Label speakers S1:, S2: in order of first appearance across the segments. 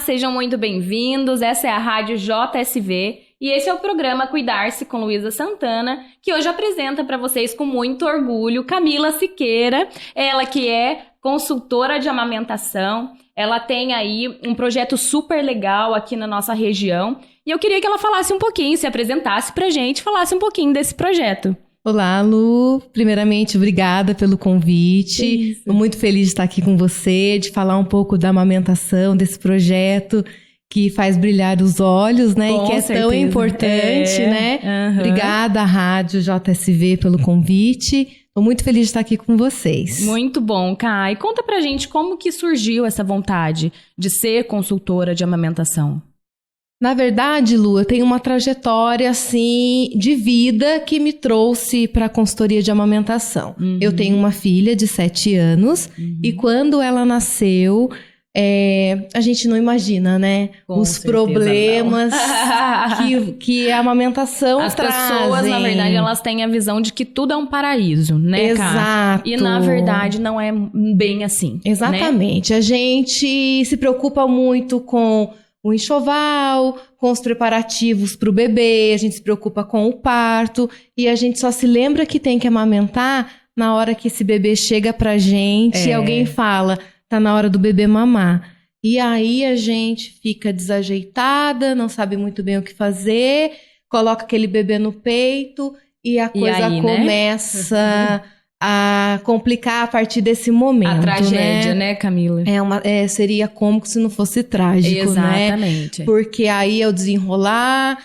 S1: sejam muito bem-vindos. Essa é a Rádio JSV e esse é o programa Cuidar-se com Luísa Santana, que hoje apresenta para vocês com muito orgulho Camila Siqueira, ela que é consultora de amamentação. Ela tem aí um projeto super legal aqui na nossa região e eu queria que ela falasse um pouquinho, se apresentasse pra gente, falasse um pouquinho desse projeto.
S2: Olá, Lu. Primeiramente, obrigada pelo convite. Estou muito feliz de estar aqui com você, de falar um pouco da amamentação, desse projeto que faz brilhar os olhos, né?
S1: Com
S2: e que é
S1: certeza.
S2: tão importante, né?
S1: Uhum.
S2: Obrigada, Rádio JSV, pelo convite. Estou muito feliz de estar aqui com vocês.
S1: Muito bom, Kai. E conta pra gente como que surgiu essa vontade de ser consultora de amamentação.
S2: Na verdade, Lu, eu tenho uma trajetória, assim, de vida que me trouxe para a consultoria de amamentação.
S1: Uhum.
S2: Eu tenho uma filha de 7 anos e quando ela nasceu, a gente não imagina, né?
S1: Com
S2: os
S1: certeza
S2: problemas que a amamentação
S1: As
S2: trazem.
S1: pessoas, na verdade, elas têm a visão de que tudo é um paraíso, né, Kai?
S2: Exato.
S1: E, na verdade, não é bem assim.
S2: Exatamente.
S1: Né?
S2: A gente se preocupa muito com o enxoval, com os preparativos para o bebê, a gente se preocupa com o parto e a gente só se lembra que tem que amamentar na hora que esse bebê chega pra gente e alguém fala, tá na hora do bebê mamar. E aí a gente fica desajeitada, não sabe muito bem o que fazer, coloca aquele bebê no peito e a coisa começa a complicar a partir desse momento. A
S1: tragédia, né, Camila?
S2: Seria cômico se não fosse trágico,
S1: Exatamente.
S2: né? Porque aí é o desenrolar,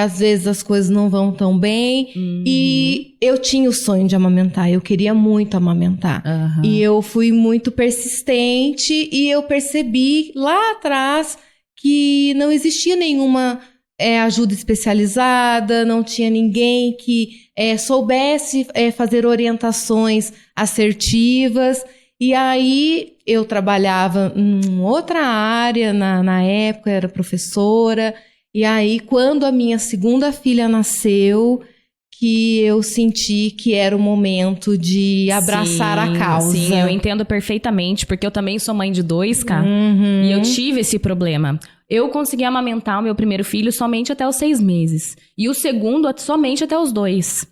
S2: às vezes as coisas não vão tão bem. E eu tinha o sonho de amamentar, eu queria muito amamentar. E eu fui muito persistente e eu percebi lá atrás que não existia nenhuma ajuda especializada, não tinha ninguém que soubesse fazer orientações assertivas. E aí eu trabalhava em outra área, na época era professora. E aí quando a minha segunda filha nasceu, que eu senti que era o momento de abraçar a causa.
S1: Sim, eu entendo perfeitamente, porque eu também sou mãe de 2, cara, e eu tive esse problema. Eu consegui amamentar o meu primeiro filho somente até os 6 meses. E o segundo somente até os 2.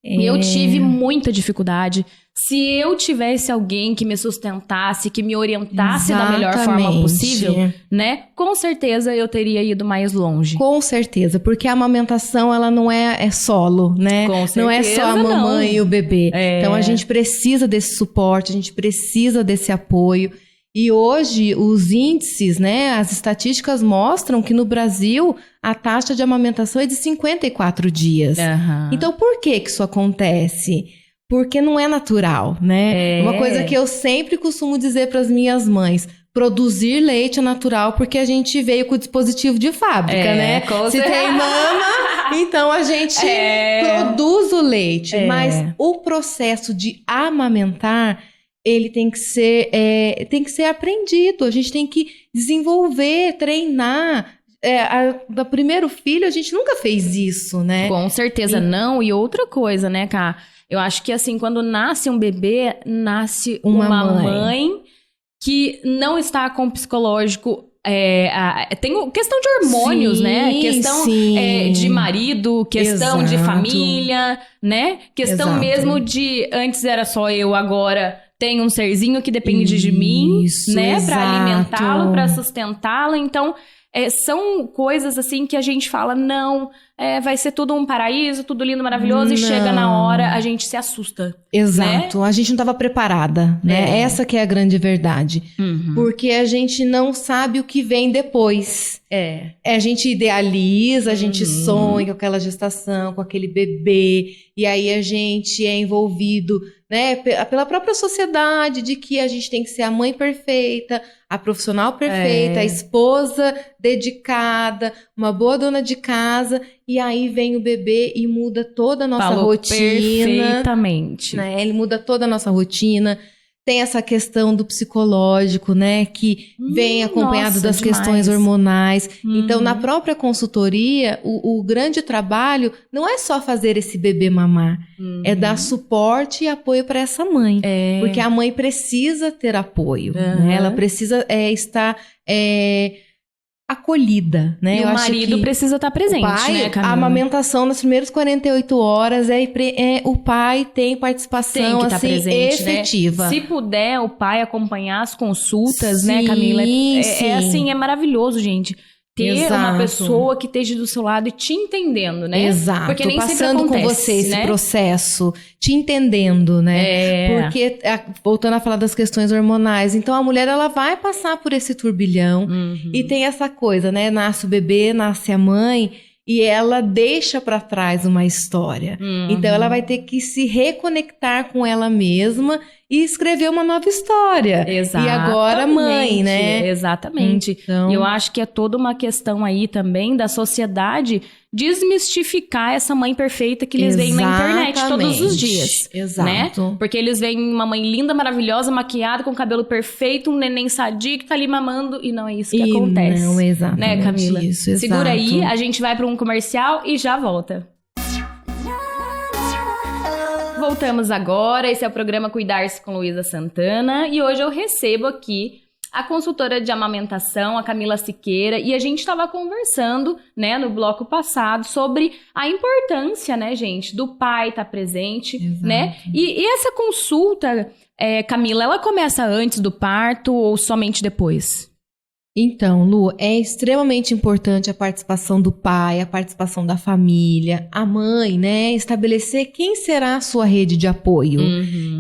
S1: Eu tive muita dificuldade. Se eu tivesse alguém que me sustentasse, que me orientasse da melhor forma possível, né? Com certeza eu teria ido mais longe.
S2: Com certeza, porque a amamentação, ela não é solo, né?
S1: Com certeza,
S2: não é só a mamãe e o bebê. Então a gente precisa desse suporte, a gente precisa desse apoio. E hoje, os índices, né, as estatísticas mostram que no Brasil a taxa de amamentação é de 54 dias. Então, por que isso acontece? Porque não é natural, né? Uma coisa que eu sempre costumo dizer para as minhas mães: produzir leite é natural porque a gente veio com o dispositivo de fábrica, né? Se tem mama, então a gente produz o leite. Mas o processo de amamentar, ele tem que ser aprendido, a gente tem que desenvolver, treinar. Do primeiro filho, a gente nunca fez isso, né?
S1: Com certeza não. E outra coisa, né, Cá? Eu acho que assim, quando nasce um bebê, nasce uma mãe que não está com o psicológico. Tem questão de hormônios, né? Questão de marido, questão de família, né? Questão mesmo de antes era só eu, agora tem um serzinho que depende de mim, né? Pra alimentá-lo, pra sustentá-lo. Então, são coisas assim que a gente fala, não, vai ser tudo um paraíso, tudo lindo, maravilhoso, e chega na hora, a gente se assusta.
S2: Exato, né? A gente não estava preparada, né? Essa que é a grande verdade. Porque a gente não sabe o que vem depois. A gente idealiza, a gente sonha com aquela gestação, com aquele bebê, e aí a gente é envolvido, né, pela própria sociedade, de que a gente tem que ser a mãe perfeita, a profissional perfeita, a esposa dedicada, uma boa dona de casa, e aí vem o bebê e muda toda a nossa rotina.
S1: Perfeitamente.
S2: Né? Ele muda toda a nossa rotina. Tem essa questão do psicológico, né? Que vem acompanhado das questões hormonais. Então, na própria consultoria, o grande trabalho não é só fazer esse bebê mamar. É dar suporte e apoio para essa mãe. Porque a mãe precisa ter apoio. Né? Ela precisa estar acolhida, né?
S1: E o marido precisa estar presente, né, Camila?
S2: A amamentação nas primeiras 48 horas o pai tem participação
S1: tem que
S2: assim,
S1: presente,
S2: efetiva.
S1: Né? Se puder, o pai acompanhar as consultas, né, Camila? É assim, é maravilhoso, gente. Ter uma pessoa que esteja do seu lado e te entendendo, né?
S2: Exato.
S1: Porque nem
S2: passando
S1: sempre acontece,
S2: com você esse
S1: né?
S2: processo, te entendendo, né? Porque, voltando a falar das questões hormonais, então a mulher, ela vai passar por esse turbilhão e tem essa coisa, né? Nasce o bebê, nasce a mãe e ela deixa pra trás uma história. Então ela vai ter que se reconectar com ela mesma e escrever uma nova história.
S1: Exatamente.
S2: E agora mãe, né?
S1: Exatamente.
S2: Então...
S1: Eu acho que é toda uma questão aí também da sociedade desmistificar essa mãe perfeita que eles veem na internet todos os dias.
S2: Exato.
S1: Né? Porque eles veem uma mãe linda, maravilhosa, maquiada, com cabelo perfeito, um neném sadio que tá ali mamando e não é isso que acontece.
S2: Não, exatamente.
S1: Né, Camila?
S2: Isso, exato.
S1: Segura aí, a gente vai para um comercial e já volta. Voltamos agora, esse é o programa Cuidar-se com Luísa Santana e hoje eu recebo aqui a consultora de amamentação, a Camila Siqueira, e a gente estava conversando, né, no bloco passado sobre a importância, né, gente, do pai estar presente,
S2: Exato.
S1: Né? E essa consulta, Camila, ela começa antes do parto ou somente depois?
S2: Então, Lu, é extremamente importante a participação do pai, a participação da família, a mãe, né? Estabelecer quem será a sua rede de apoio.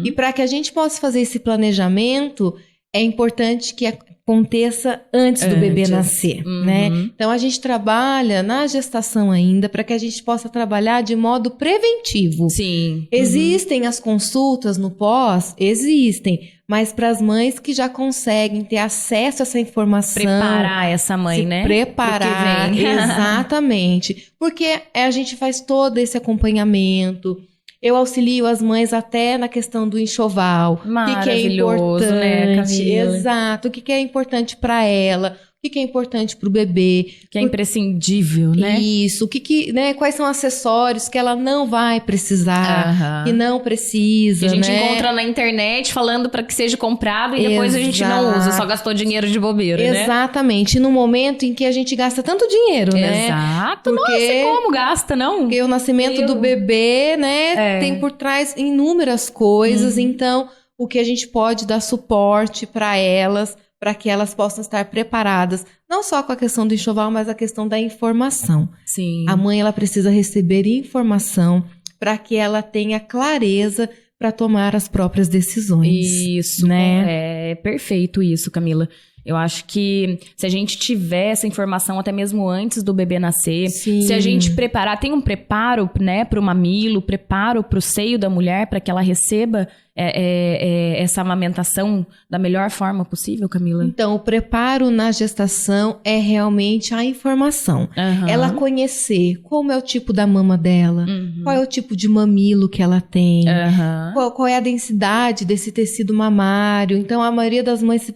S2: E para que a gente possa fazer esse planejamento, é importante que aconteça antes do bebê nascer, né? Então, a gente trabalha na gestação ainda para que a gente possa trabalhar de modo preventivo.
S1: Sim.
S2: Existem as consultas no pós? Existem. Mas para as mães que já conseguem ter acesso a essa informação...
S1: Preparar essa mãe, né?
S2: Preparar, exatamente. Porque a gente faz todo esse acompanhamento. Eu auxilio as mães até na questão do enxoval.
S1: Maravilhoso, né, Camila?
S2: Exato. O que é importante para ela... O que é importante para o bebê.
S1: Que é imprescindível, né?
S2: Isso. Né, quais são acessórios que ela não vai precisar, que não precisa,
S1: que a gente
S2: né?
S1: encontra na internet falando para que seja comprado e depois a gente não usa, só gastou dinheiro de bobeira, né?
S2: Exatamente. No momento em que a gente gasta tanto dinheiro, né?
S1: Exato. Não sei como gasta, não.
S2: Porque o nascimento do bebê, né, tem por trás inúmeras coisas. Então, o que a gente pode dar suporte para elas, para que elas possam estar preparadas, não só com a questão do enxoval, mas a questão da informação.
S1: Sim.
S2: A mãe, ela precisa receber informação para que ela tenha clareza para tomar as próprias decisões.
S1: Isso,
S2: né?
S1: É perfeito isso, Camila. Eu acho que se a gente tiver essa informação até mesmo antes do bebê nascer, se a gente preparar, tem um preparo, né, para o mamilo, preparo para o seio da mulher, para que ela receba essa amamentação da melhor forma possível, Camila?
S2: Então, o preparo na gestação é realmente a informação. Ela conhecer como é o tipo da mama dela, qual é o tipo de mamilo que ela tem, qual é a densidade desse tecido mamário. Então, a maioria das mães se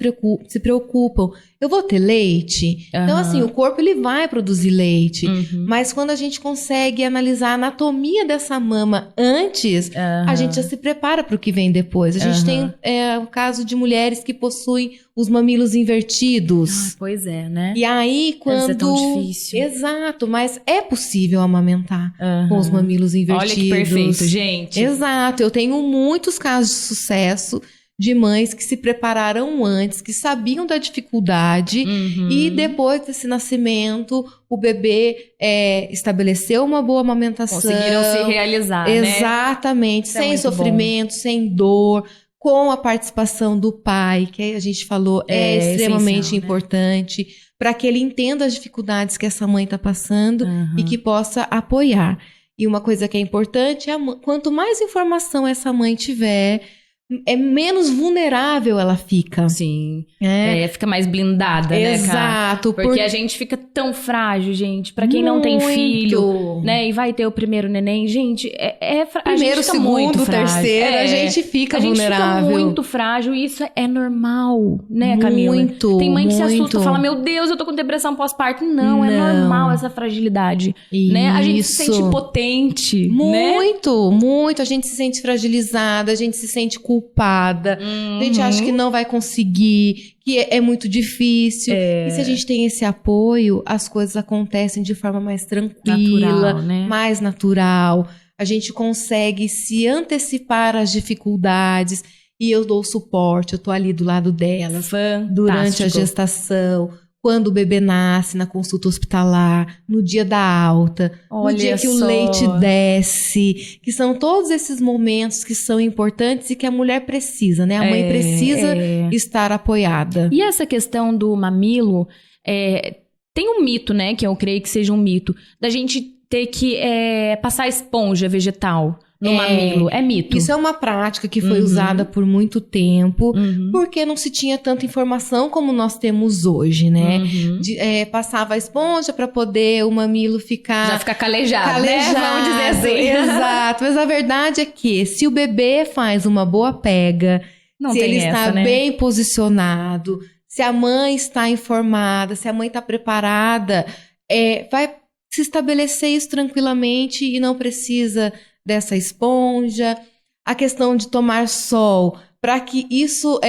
S2: preocupam. Eu vou ter leite? Então, assim, o corpo ele vai produzir leite. Mas quando a gente consegue analisar a anatomia dessa mama antes, a gente já se prepara para o que vem depois. A gente tem o caso de mulheres que possuem os mamilos invertidos.
S1: Pois é, né?
S2: E aí, quando...
S1: Deve ser tão difícil.
S2: Exato, mas é possível amamentar com os mamilos invertidos.
S1: Olha que perfeito, gente.
S2: Exato, eu tenho muitos casos de sucesso de mães que se prepararam antes, que sabiam da dificuldade e depois desse nascimento, o bebê estabeleceu uma boa amamentação.
S1: Conseguiram se realizar,
S2: exatamente,
S1: né?
S2: sem sofrimento, sem dor, com a participação do pai, que a gente falou é extremamente importante, para que ele entenda as dificuldades que essa mãe está passando e que possa apoiar. E uma coisa que é importante é quanto mais informação essa mãe tiver, menos vulnerável ela fica.
S1: Sim. Fica mais blindada,
S2: Exato,
S1: né, cara? Porque a gente fica tão frágil, gente. Pra quem não tem filho, né? E vai ter o primeiro neném, gente,
S2: primeiro, segundo, terceiro, a gente fica vulnerável.
S1: A gente fica muito frágil e isso é normal, né, Camila?
S2: Muito,
S1: tem mãe que se assusta, fala, meu Deus, eu tô com depressão pós-parto. Não, é normal essa fragilidade, né? A gente se sente potente,
S2: muito. A gente se sente fragilizada, a gente se sente culpada. culpada, a gente acha que não vai conseguir, que é muito difícil. E se a gente tem esse apoio, as coisas acontecem de forma mais tranquila,
S1: natural, né?
S2: mais natural. A gente consegue se antecipar às dificuldades e eu dou suporte, eu tô ali do lado delas durante a gestação, quando o bebê nasce, na consulta hospitalar, no dia da alta, no dia que o leite desce, que são todos esses momentos que são importantes e que a mulher precisa, né? A mãe precisa estar apoiada.
S1: E essa questão do mamilo, tem um mito, né? Que eu creio que seja um mito, da gente ter que passar esponja vegetal no mamilo. É mito.
S2: Isso é uma prática que foi usada por muito tempo, porque não se tinha tanta informação como nós temos hoje, né? Passava a esponja para poder o mamilo ficar...
S1: Já ficar calejado, né? Vamos dizer assim.
S2: Exato. Mas a verdade é que se o bebê faz uma boa pega, se ele está bem posicionado, se a mãe está informada, se a mãe está preparada, vai se estabelecer isso tranquilamente e não precisa dessa esponja. A questão de tomar sol, para que isso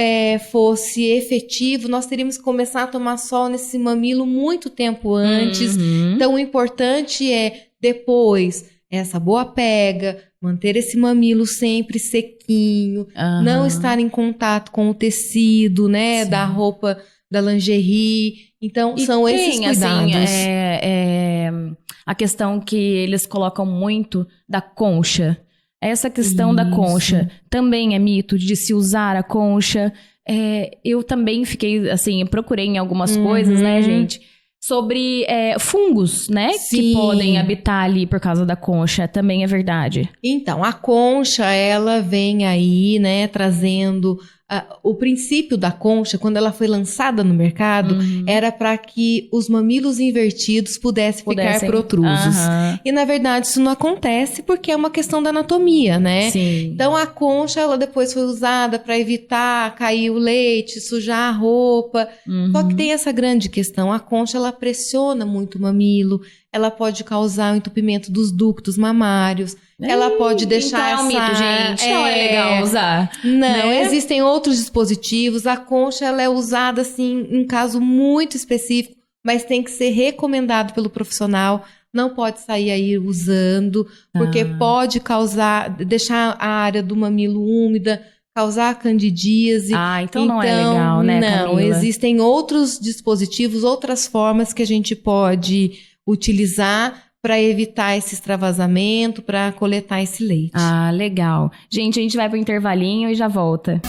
S2: fosse efetivo, nós teríamos que começar a tomar sol nesse mamilo muito tempo antes. Então, o importante é, depois, essa boa pega, manter esse mamilo sempre sequinho, não estar em contato com o tecido, né, da roupa, da lingerie. Então, são esses cuidados.
S1: Assim, a questão que eles colocam muito da concha. Essa questão da concha também é mito de se usar a concha. Eu também fiquei, assim, procurei em algumas coisas, né, gente? Sobre fungos, né? Que podem habitar ali por causa da concha. Também é verdade.
S2: Então, a concha, ela vem aí, né, trazendo... o princípio da concha, quando ela foi lançada no mercado, era para que os mamilos invertidos pudessem ficar protrusos. E, na verdade, isso não acontece porque é uma questão da anatomia, né?
S1: Sim.
S2: Então, a concha, ela depois foi usada para evitar cair o leite, sujar a roupa. Só que tem essa grande questão. A concha, ela pressiona muito o mamilo. Ela pode causar o entupimento dos ductos mamários. Ela pode deixar
S1: então é um mito, gente. Não é legal usar.
S2: Não, existem outros dispositivos. A concha, ela é usada, assim, em caso muito específico, mas tem que ser recomendado pelo profissional. Não pode sair aí usando, porque pode deixar a área do mamilo úmida, causar candidíase.
S1: Então não é legal, né,
S2: Não,
S1: Camila?
S2: Existem outros dispositivos, outras formas que a gente pode utilizar para evitar esse extravasamento, para coletar esse leite.
S1: Legal. Gente, a gente vai pro intervalinho e já volta.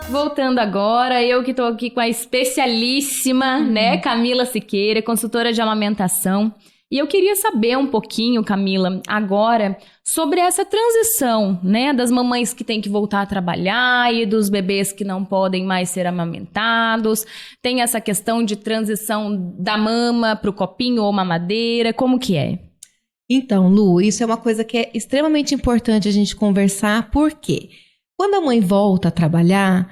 S1: Voltando agora, eu que tô aqui com a especialíssima, né, Camila Siqueira, consultora de amamentação. E eu queria saber um pouquinho, Camila, agora, sobre essa transição, né, das mamães que têm que voltar a trabalhar e dos bebês que não podem mais ser amamentados. Tem essa questão de transição da mama para o copinho ou mamadeira, como que é?
S2: Então, Lu, isso é uma coisa que é extremamente importante a gente conversar, porque quando a mãe volta a trabalhar,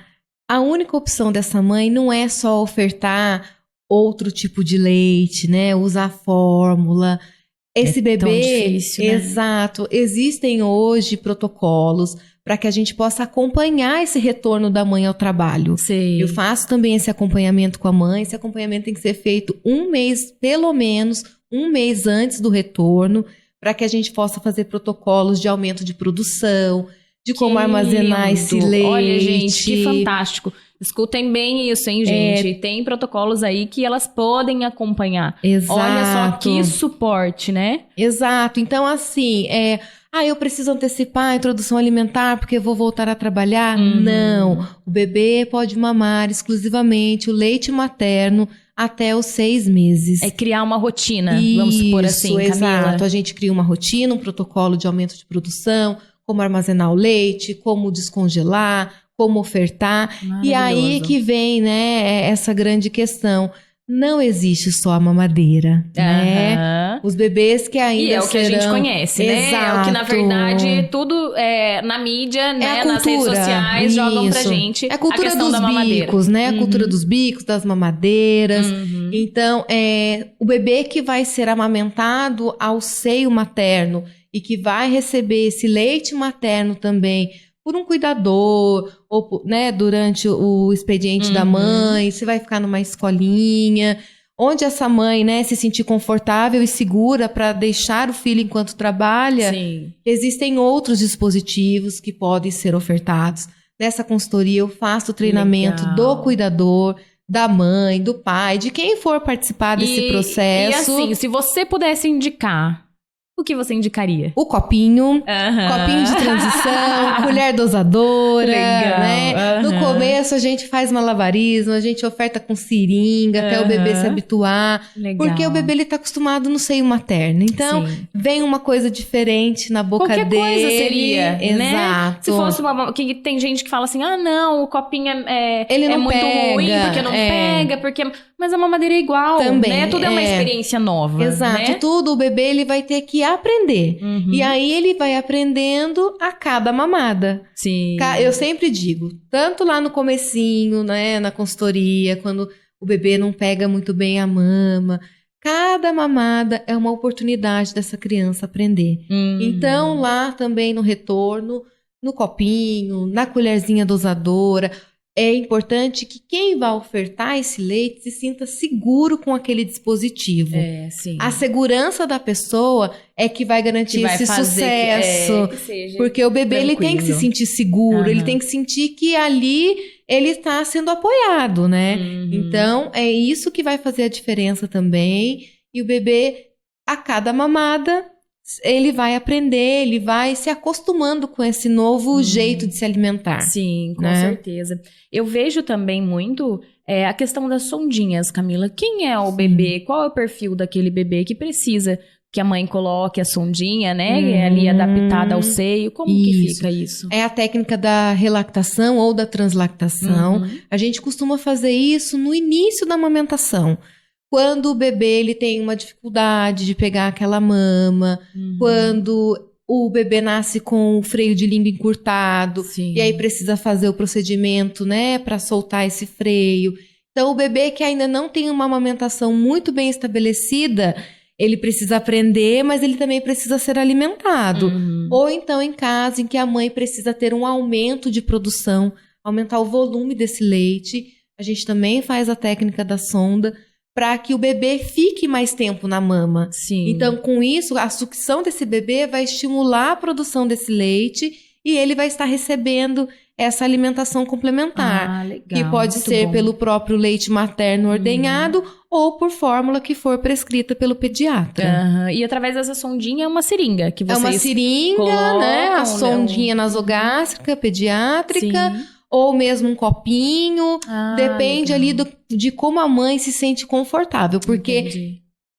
S2: a única opção dessa mãe não é só ofertar outro tipo de leite, né? Usar fórmula. Esse bebê...
S1: tão difícil, né?
S2: Exato. Existem hoje protocolos para que a gente possa acompanhar esse retorno da mãe ao trabalho.
S1: Sei.
S2: Eu faço também esse acompanhamento com a mãe. Esse acompanhamento tem que ser feito pelo menos um mês antes do retorno, para que a gente possa fazer protocolos de aumento de produção, de como armazenar esse leite.
S1: Olha, gente, que fantástico. Escutem bem isso, hein, gente? Tem protocolos aí que elas podem acompanhar.
S2: Exato.
S1: Olha só que suporte, né?
S2: Exato. Então, assim, eu preciso antecipar a introdução alimentar porque eu vou voltar a trabalhar? Não. O bebê pode mamar exclusivamente o leite materno até os 6 meses.
S1: É criar uma rotina, vamos supor assim, Camila.
S2: Exato. A gente cria uma rotina, um protocolo de aumento de produção, como armazenar o leite, como descongelar, como ofertar. E aí que vem, né, essa grande questão. Não existe só a mamadeira, né? Os bebês que ainda
S1: serão... E é o que a gente conhece, né?
S2: Exato.
S1: É o que, na verdade, tudo na mídia, né? Nas redes sociais, jogam pra gente
S2: a cultura
S1: questão
S2: dos
S1: da mamadeira.
S2: bicos, né? A cultura dos bicos, das mamadeiras. Então, o bebê que vai ser amamentado ao seio materno e que vai receber esse leite materno também por um cuidador, ou, né, durante o expediente da mãe, você vai ficar numa escolinha, onde essa mãe, né, se sentir confortável e segura para deixar o filho enquanto trabalha.
S1: Sim.
S2: Existem outros dispositivos que podem ser ofertados. Nessa consultoria eu faço o treinamento do cuidador, da mãe, do pai, de quem for participar desse processo.
S1: E assim, se você pudesse indicar, o que você indicaria?
S2: O copinho, copinho de transição, colher dosadora, né? No começo a gente faz malabarismo, a gente oferta com seringa até o bebê se habituar.
S1: Legal.
S2: Porque o bebê ele tá acostumado no seio materno. Então, vem uma coisa diferente na boca dele.
S1: Qualquer coisa seria,
S2: exato.
S1: Né? Se fosse uma... Que tem gente que fala assim, não, o copinho
S2: ele não
S1: muito
S2: pega,
S1: ruim, porque não pega, porque... Mas a mamadeira é igual,
S2: também,
S1: né? Tudo é uma experiência nova.
S2: Exato,
S1: né?
S2: Tudo o bebê ele vai ter que aprender. E aí ele vai aprendendo a cada mamada.
S1: Sim.
S2: Eu sempre digo, tanto lá no comecinho, né, na consultoria, quando o bebê não pega muito bem a mama, cada mamada é uma oportunidade dessa criança aprender. Então lá também no retorno, no copinho, na colherzinha dosadora, é importante que quem vai ofertar esse leite se sinta seguro com aquele dispositivo.
S1: Sim.
S2: A segurança da pessoa é que vai garantir esse sucesso.
S1: Que seja
S2: porque o bebê ele tem que se sentir seguro, ele tem que sentir que ali ele está sendo apoiado, né? Então, é isso que vai fazer a diferença também. E o bebê, a cada mamada, ele vai aprender, ele vai se acostumando com esse novo jeito de se alimentar.
S1: Sim, com certeza. Eu vejo também muito a questão das sondinhas, Camila. Quem é o bebê? Qual é o perfil daquele bebê que precisa que a mãe coloque a sondinha, né? Ali adaptada ao seio. Como que fica isso?
S2: É a técnica da relactação ou da translactação. A gente costuma fazer isso no início da amamentação. Quando o bebê ele tem uma dificuldade de pegar aquela mama, quando o bebê nasce com o freio de língua encurtado, e aí precisa fazer o procedimento, né, para soltar esse freio. Então, o bebê que ainda não tem uma amamentação muito bem estabelecida, ele precisa aprender, mas ele também precisa ser alimentado. Ou então em caso em que a mãe precisa ter um aumento de produção, aumentar o volume desse leite, a gente também faz a técnica da sonda, para que o bebê fique mais tempo na mama. Então, com isso, a sucção desse bebê vai estimular a produção desse leite e ele vai estar recebendo essa alimentação complementar.
S1: Legal,
S2: que pode ser pelo próprio leite materno ordenhado ou por fórmula que for prescrita pelo pediatra.
S1: E através dessa sondinha é uma seringa que vocês
S2: É uma seringa, né? A sondinha nasogástrica, pediátrica. Ou mesmo um copinho, depende ali de como a mãe se sente confortável, porque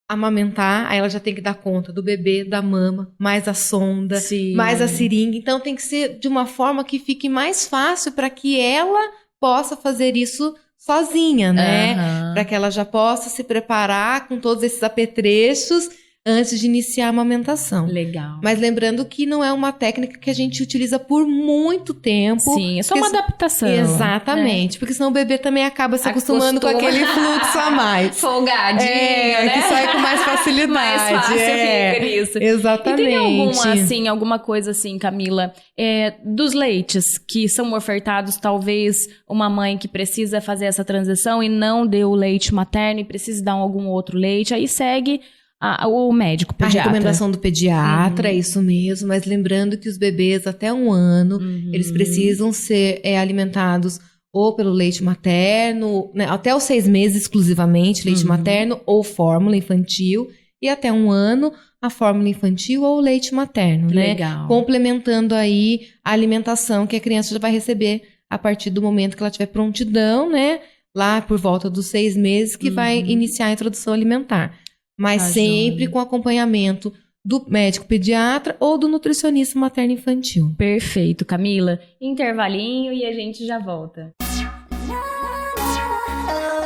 S2: amamentar, aí ela já tem que dar conta do bebê, da mama, mais a sonda, mais a seringa, então tem que ser de uma forma que fique mais fácil para que ela possa fazer isso sozinha, né? Para que ela já possa se preparar com todos esses apetrechos antes de iniciar a amamentação.
S1: Legal.
S2: Mas lembrando que não é uma técnica que a gente utiliza por muito tempo.
S1: Sim, é só uma adaptação.
S2: Exatamente, porque senão o bebê também acaba se acostumando com aquele fluxo a mais.
S1: Folgadinho, né?
S2: Que sai com mais facilidade.
S1: Mais fácil fica nisso.
S2: Exatamente.
S1: E tem alguma coisa assim, Camila, dos leites que são ofertados, talvez uma mãe que precisa fazer essa transição e não deu o leite materno e precisa dar algum outro leite, aí segue o médico, pediatra.
S2: A recomendação do pediatra, é isso mesmo, mas lembrando que os bebês até 1 ano, eles precisam ser alimentados ou pelo leite materno, né, até os 6 meses exclusivamente, leite materno ou fórmula infantil, e até 1 ano, a fórmula infantil ou leite materno, né?
S1: Legal.
S2: Complementando aí a alimentação que a criança já vai receber a partir do momento que ela tiver prontidão, né? Lá por volta dos 6 meses que vai iniciar a introdução alimentar. Mas sempre com acompanhamento do médico pediatra ou do nutricionista materno-infantil.
S1: Perfeito, Camila. Intervalinho e a gente já volta.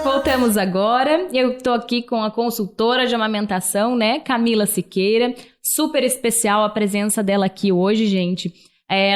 S1: Voltamos agora. Eu tô aqui com a consultora de amamentação, né? Camila Siqueira. Super especial a presença dela aqui hoje, gente.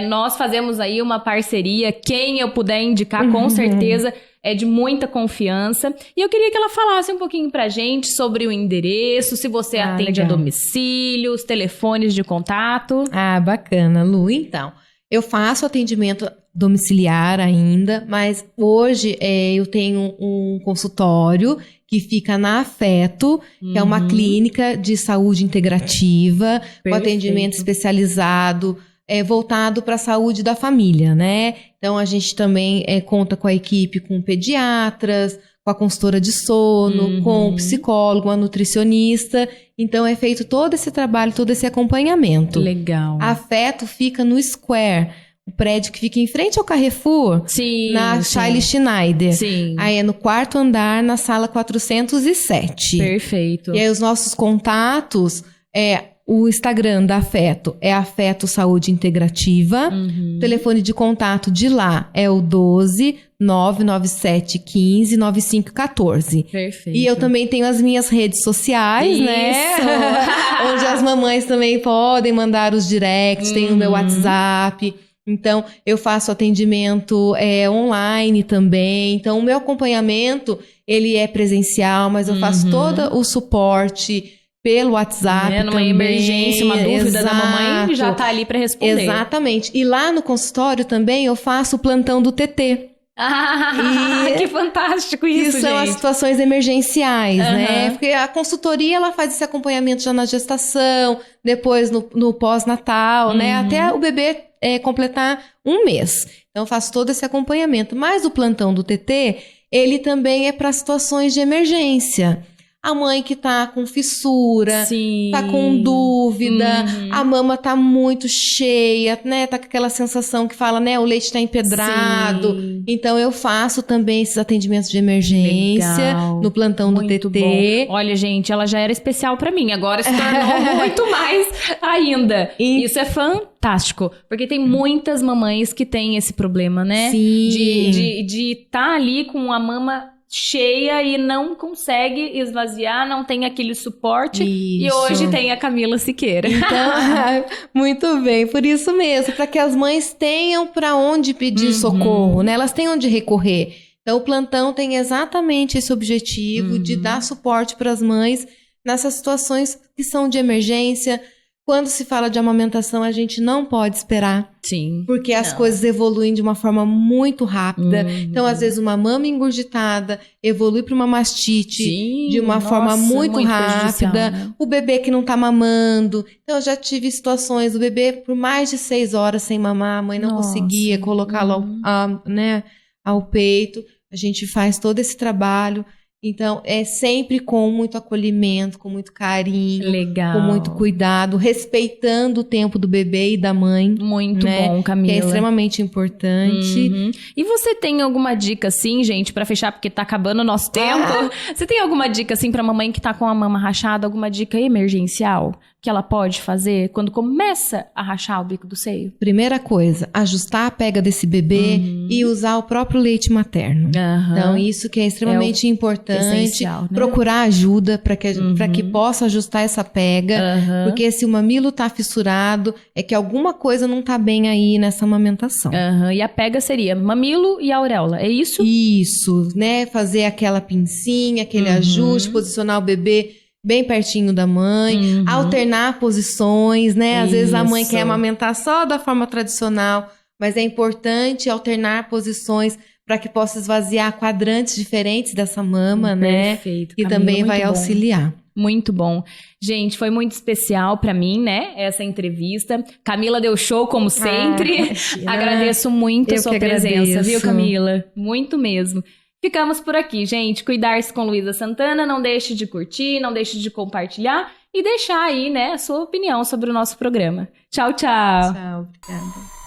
S1: Nós fazemos aí uma parceria. Quem eu puder indicar, com certeza, é de muita confiança. E eu queria que ela falasse um pouquinho pra gente sobre o endereço, se você atende
S2: legal.
S1: a domicílio, os telefones de contato.
S2: Bacana, Lu. Então, eu faço atendimento domiciliar ainda, mas hoje eu tenho um consultório que fica na Afeto, que é uma clínica de saúde integrativa, com atendimento especializado, voltado para a saúde da família, né? Então, a gente também conta com a equipe, com pediatras, com a consultora de sono, com o psicólogo, a nutricionista. Então, é feito todo esse trabalho, todo esse acompanhamento.
S1: Legal.
S2: A Afeto fica no Square, o prédio que fica em frente ao Carrefour, na Charlie Schneider.
S1: Sim.
S2: Aí é no 4º andar, na sala 407.
S1: Perfeito.
S2: E aí os nossos contatos, o Instagram da Afeto é Afeto Saúde Integrativa. O telefone de contato de lá é o 12 997 15 9514.
S1: Perfeito.
S2: E eu também tenho as minhas redes sociais, né? Onde as mamães também podem mandar os directs, tem o meu WhatsApp. Então, eu faço atendimento online também. Então, o meu acompanhamento, ele é presencial, mas eu faço todo o suporte pelo WhatsApp
S1: numa
S2: também.
S1: emergência, uma dúvida da mamãe, já tá ali para responder.
S2: Exatamente. E lá no consultório também eu faço o plantão do TT.
S1: Que fantástico isso,
S2: que são
S1: gente.
S2: as situações emergenciais, né? Porque a consultoria, ela faz esse acompanhamento já na gestação, depois no pós-natal, né? Até o bebê completar 1 mês. Então, eu faço todo esse acompanhamento. Mas o plantão do TT, ele também é para situações de emergência. A mãe que tá com fissura, tá com dúvida, a mama tá muito cheia, né? Tá com aquela sensação que fala, né? O leite tá empedrado. Sim. Então, eu faço também esses atendimentos de emergência no plantão do TT.
S1: Bom. Olha, gente, ela já era especial pra mim. Agora se tornou muito mais ainda. Isso é fantástico. Porque tem muitas mamães que têm esse problema, né?
S2: Sim.
S1: De tá ali com a mama cheia e não consegue esvaziar, não tem aquele suporte. Isso. E hoje tem a Camila Siqueira.
S2: Então, muito bem, por isso mesmo, para que as mães tenham para onde pedir socorro, né? Elas têm onde recorrer. Então, o plantão tem exatamente esse objetivo de dar suporte para as mães nessas situações que são de emergência. Quando se fala de amamentação, a gente não pode esperar.
S1: Sim.
S2: Porque as coisas evoluem de uma forma muito rápida. Então, às vezes, uma mama engurgitada evolui para uma mastite de uma forma muito rápida. Né? O bebê que não tá mamando. Então, eu já tive situações, o bebê por mais de 6 horas sem mamar, a mãe não conseguia colocá-lo ao peito. A gente faz todo esse trabalho. Então, é sempre com muito acolhimento, com muito carinho, com muito cuidado, respeitando o tempo do bebê e da mãe.
S1: Muito bom, Camila.
S2: Que é extremamente importante.
S1: E você tem alguma dica, assim, gente, pra fechar, porque tá acabando o nosso tempo? Você tem alguma dica, assim, pra mamãe que tá com a mama rachada, alguma dica emergencial que ela pode fazer quando começa a rachar o bico do seio?
S2: Primeira coisa, ajustar a pega desse bebê e usar o próprio leite materno. Então, isso que é extremamente importante.
S1: Essencial, né?
S2: Procurar ajuda para que possa ajustar essa pega. Porque se o mamilo tá fissurado, é que alguma coisa não tá bem aí nessa amamentação.
S1: E a pega seria mamilo e auréola, é isso?
S2: Isso, né? Fazer aquela pincinha, aquele ajuste, posicionar o bebê bem pertinho da mãe, alternar posições, né? Às vezes a mãe quer amamentar só da forma tradicional, mas é importante alternar posições para que possa esvaziar quadrantes diferentes dessa mama, né?
S1: Perfeito.
S2: E
S1: Camila,
S2: também vai auxiliar.
S1: Muito bom. Gente, foi muito especial pra mim, né? Essa entrevista. Camila deu show, como sempre. Agradeço muito a sua presença, viu, Camila? Muito mesmo. Ficamos por aqui, gente. Cuidar-se com Luísa Santana. Não deixe de curtir, não deixe de compartilhar e deixar aí, né, a sua opinião sobre o nosso programa. Tchau, tchau.
S2: Tchau, obrigada.